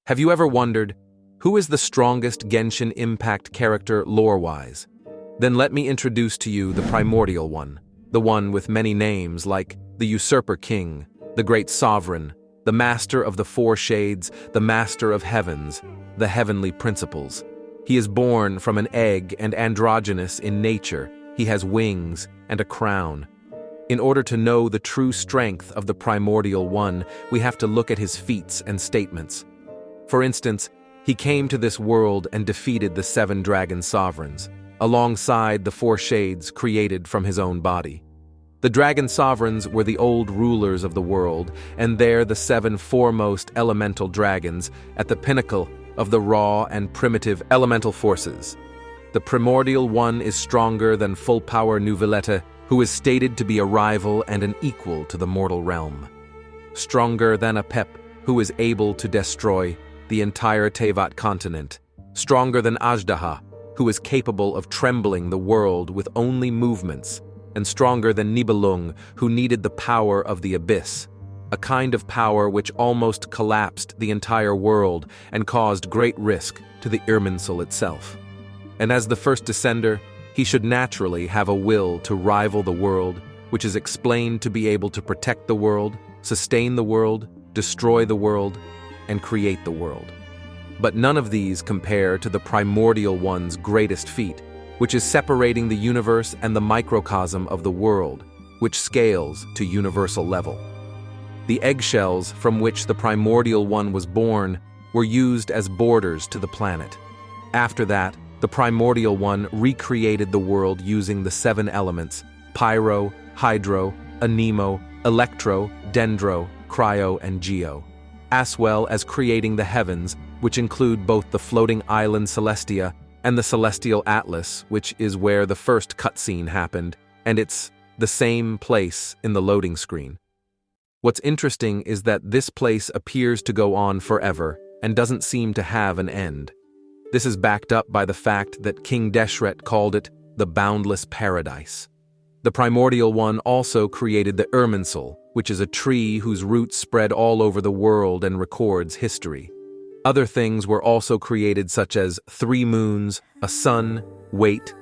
Have you ever wondered, who is the strongest Genshin Impact character lore-wise? Then let me introduce to you the Primordial one, the one with many names like the Usurper King, the Great Sovereign, the Master of the Four Shades, the Master of Heavens, the Heavenly Principles. He is born from an egg and androgynous in nature. He has wings and a crown. In order to know the true strength of the Primordial One, we have to look at his feats and statements. For instance, he came to this world and defeated the 7 dragon sovereigns, alongside the 4 shades created from his own body. The dragon sovereigns were the old rulers of the world, and they're the 7 foremost elemental dragons at the pinnacle of the raw and primitive elemental forces. The Primordial One is stronger than full-power Nuvoletta, who is stated to be a rival and an equal to the mortal realm. Stronger than a Pep, who is able to destroy the entire Teyvat continent. Stronger than Ajdaha, who is capable of trembling the world with only movements. And stronger than Nibelung, who needed the power of the abyss, a kind of power which almost collapsed the entire world and caused great risk to the Irminsul itself. And as the first descender, he should naturally have a will to rival the world, which is explained to be able to protect the world, sustain the world, destroy the world, and create the world. But none of these compare to the Primordial One's greatest feat, which is separating the universe and the microcosm of the world, which scales to universal level. The eggshells from which the Primordial One was born were used as borders to the planet. After that, the Primordial One recreated the world using the 7 elements: Pyro, Hydro, Anemo, Electro, Dendro, Cryo, and Geo, as well as creating the heavens, which include both the floating island Celestia and the Celestial Atlas, which is where the first cutscene happened, and it's the same place in the loading screen. What's interesting is that this place appears to go on forever and doesn't seem to have an end. This is backed up by the fact that King Deshret called it the Boundless Paradise. The Primordial One also created the Irminsul, which is a tree whose roots spread all over the world and records history. Other things were also created, such as 3 moons, a sun, weight,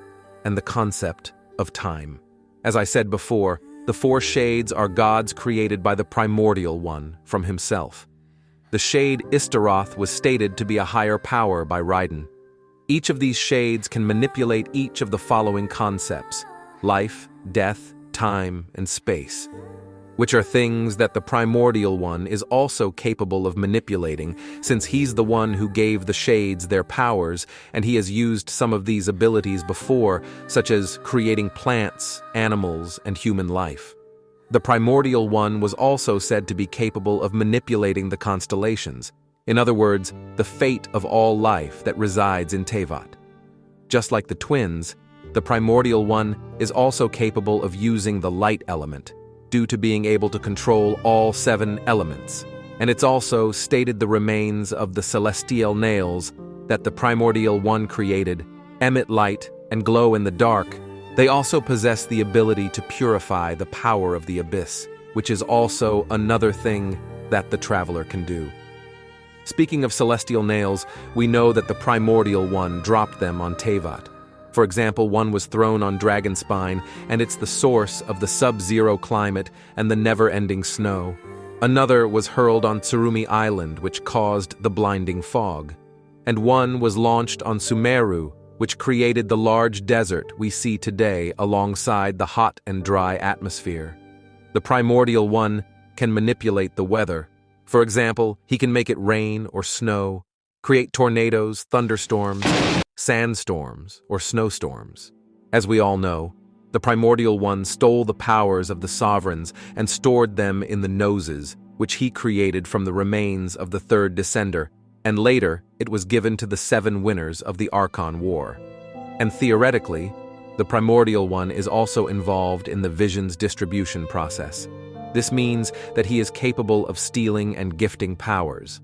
and the concept of time. As I said before, the 4 shades are gods created by the Primordial One from himself. The shade Istaroth was stated to be a higher power by Raiden. Each of these shades can manipulate each of the following concepts: life, death, time, and space, which are things that the Primordial One is also capable of manipulating, since he's the one who gave the shades their powers, and he has used some of these abilities before, such as creating plants, animals, and human life. The Primordial One was also said to be capable of manipulating the constellations, in other words, the fate of all life that resides in Teyvat. Just like the twins, the Primordial One is also capable of using the light element, due to being able to control all 7 elements. And it's also stated the remains of the celestial nails that the Primordial One created emit light and glow in the dark. They also possess the ability to purify the power of the abyss, which is also another thing that the Traveler can do. Speaking of celestial nails, we know that the Primordial One dropped them on Teyvat. For example, one was thrown on Dragonspine, and it's the source of the sub-zero climate and the never-ending snow. Another was hurled on Tsurumi Island, which caused the blinding fog. And one was launched on Sumeru, which created the large desert we see today alongside the hot and dry atmosphere. The Primordial One can manipulate the weather. For example, he can make it rain or snow, create tornadoes, thunderstorms, sandstorms, or snowstorms. As we all know, the Primordial One stole the powers of the sovereigns and stored them in the noses, which he created from the remains of the 3rd Descender, and later it was given to the 7 winners of the Archon War. And theoretically, the Primordial One is also involved in the vision's distribution process. This means that he is capable of stealing and gifting powers.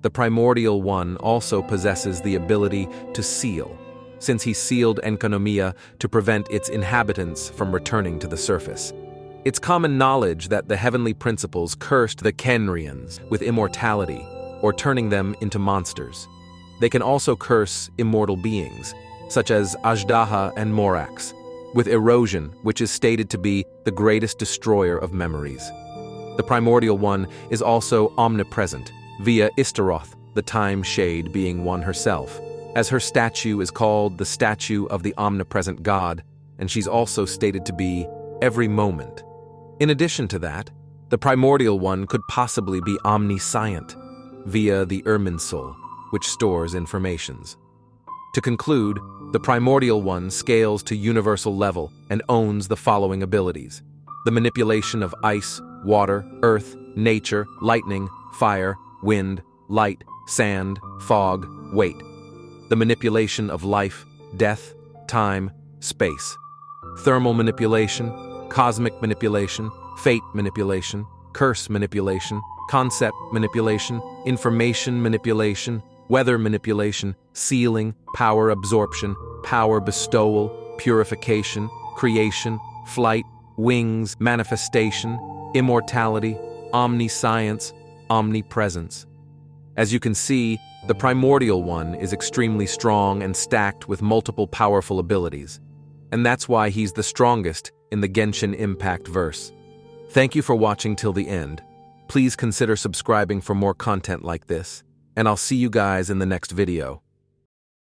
The Primordial One also possesses the ability to seal, since he sealed Enkanomiya to prevent its inhabitants from returning to the surface. It's common knowledge that the heavenly principles cursed the Kenrians with immortality, or turning them into monsters. They can also curse immortal beings, such as Ajdaha and Morax, with erosion, which is stated to be the greatest destroyer of memories. The Primordial One is also omnipresent, via Istaroth, the time shade being one herself, as her statue is called the Statue of the Omnipresent God, and she's also stated to be every moment. In addition to that, the Primordial One could possibly be omniscient, via the Irminsul, which stores informations. To conclude, the Primordial One scales to universal level and owns the following abilities: the manipulation of ice, water, earth, nature, lightning, fire, wind, light, sand, fog, weight; the manipulation of life, death, time, space; thermal manipulation, cosmic manipulation, fate manipulation, curse manipulation, concept manipulation, information manipulation, weather manipulation, sealing, power absorption, power bestowal, purification, creation, flight, wings, manifestation, immortality, omniscience, omnipresence. As you can see, the Primordial One is extremely strong and stacked with multiple powerful abilities, and that's why he's the strongest in the Genshin Impact verse. Thank you for watching till the end. Please consider subscribing for more content like this, and I'll see you guys in the next video.